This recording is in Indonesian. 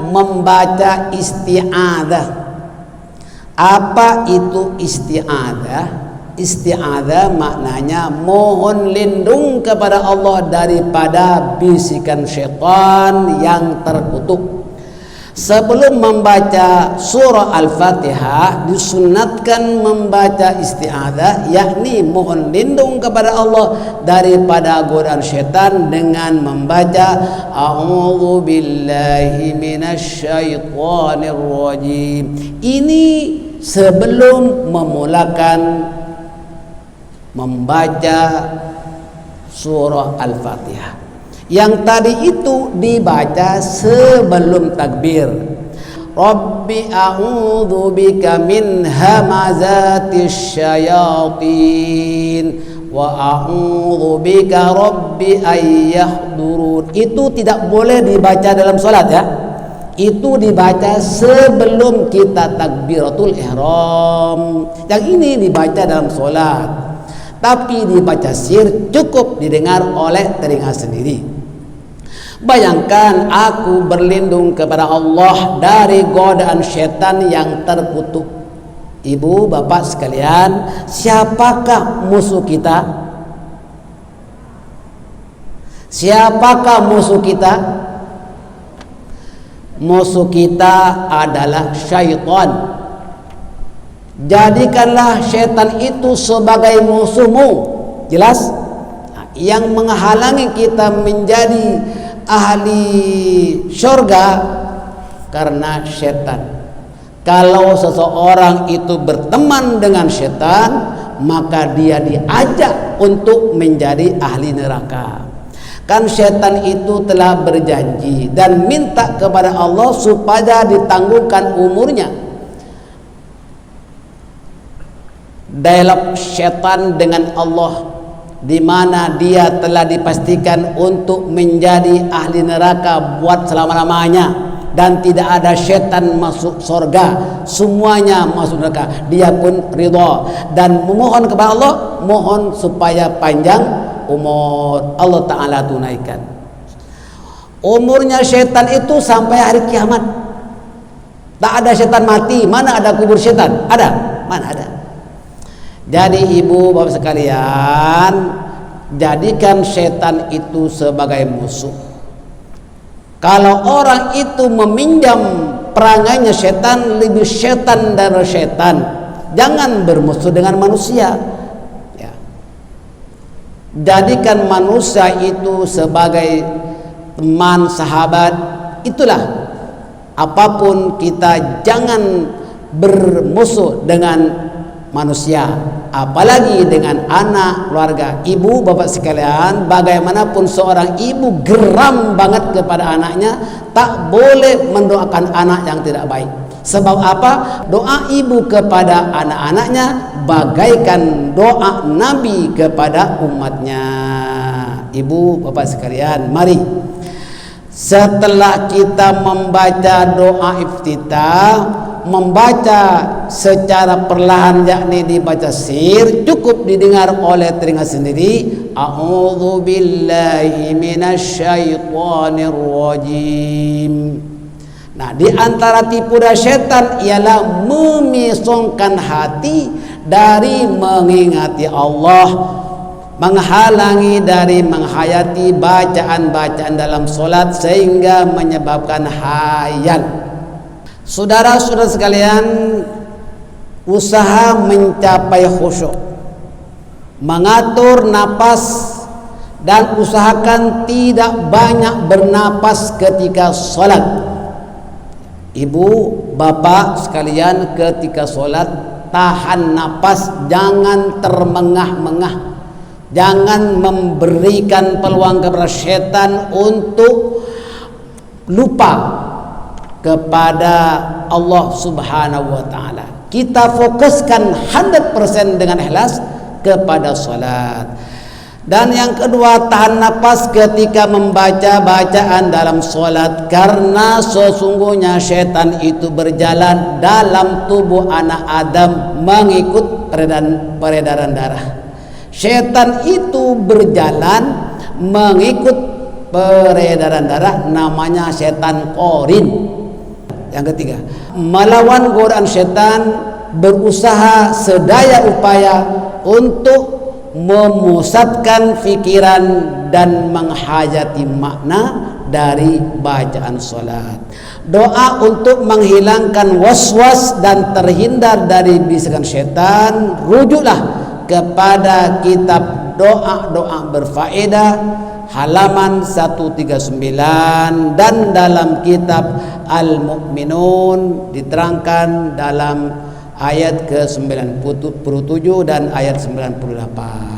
membaca isti'adzah. Apa itu isti'adzah? Isti'adzah maknanya mohon lindung kepada Allah daripada bisikan syaitan yang terkutuk. Sebelum membaca surah Al-Fatihah disunatkan membaca isti'adzah, yakni mohon lindung kepada Allah daripada godaan syaitan dengan membaca a'udzu billahi minasyaitonir rajim. Ini sebelum memulakan membaca surah Al-Fatihah. Yang tadi itu dibaca sebelum takbir. Rabbi a'udzu bika min hamazatis syayatin wa a'udzu bika rabbi ay yahdurun. Itu tidak boleh dibaca dalam salat ya. Itu dibaca sebelum kita takbiratul ihram. Yang ini dibaca dalam salat. Tapi dibaca sir cukup didengar oleh telinga sendiri. Bayangkan aku berlindung kepada Allah dari godaan syaitan yang terkutuk. Ibu, bapak sekalian, siapakah musuh kita? Siapakah musuh kita? Musuh kita adalah syaitan. Jadikanlah syaitan itu sebagai musuhmu. Jelas? Yang menghalangi kita menjadi ahli syurga karena syaitan. Kalau seseorang itu berteman dengan syaitan, maka dia diajak untuk menjadi ahli neraka. Kan syaitan itu telah berjanji dan minta kepada Allah supaya ditanggungkan umurnya. Dialog syaitan dengan Allah, di mana dia telah dipastikan untuk menjadi ahli neraka buat selama-lamanya dan tidak ada syaitan masuk surga, semuanya masuk neraka. Dia pun ridha dan memohon kepada Allah, mohon supaya panjang umur. Allah Ta'ala tunaikan umurnya syaitan itu sampai hari kiamat. Tak ada syaitan mati. Mana ada kubur syaitan? Ada? Mana ada? Jadi ibu bapak sekalian, jadikan syaitan itu sebagai musuh. Kalau orang itu meminjam perangainya syaitan, lebih syaitan dari syaitan. Jangan bermusuh dengan manusia ya. Jadikan manusia itu sebagai teman, sahabat. Itulah, apapun kita jangan bermusuh dengan manusia, apalagi dengan anak, keluarga. Ibu bapak sekalian, bagaimanapun seorang ibu geram banget kepada anaknya, tak boleh mendoakan anak yang tidak baik. Sebab apa? Doa ibu kepada anak-anaknya bagaikan doa Nabi kepada umatnya. Ibu bapak sekalian, mari setelah kita membaca doa iftitah, membaca secara perlahan, yakni dibaca sir, cukup didengar oleh telinga sendiri. A'udzu billahi minasyaitonir rajim. Nah, di antara tipu daya setan ialah memisongkan hati dari mengingati Allah, menghalangi dari menghayati bacaan-bacaan dalam solat sehingga menyebabkan hayal. Saudara-saudara sekalian, usaha mencapai khusyuk, mengatur napas, dan usahakan tidak banyak bernapas ketika sholat. Ibu, bapak sekalian, ketika sholat tahan napas, jangan termengah-mengah, jangan memberikan peluang kepada syaitan untuk lupa kepada Allah Subhanahu wa taala. Kita fokuskan 100% dengan ikhlas kepada salat. Dan yang kedua, tahan nafas ketika membaca bacaan dalam salat, karena sesungguhnya syaitan itu berjalan dalam tubuh anak Adam mengikut peredaran darah. Syaitan itu berjalan mengikut peredaran darah, namanya setan korin. Yang ketiga, melawan godaan syaitan, berusaha sedaya upaya untuk memusatkan fikiran dan menghayati makna dari bacaan salat. Doa untuk menghilangkan waswas dan terhindar dari bisikan syaitan, rujuklah kepada kitab doa-doa berfaedah halaman 139 dan dalam kitab Al-Mu'minun diterangkan dalam ayat ke-97 dan ayat 98.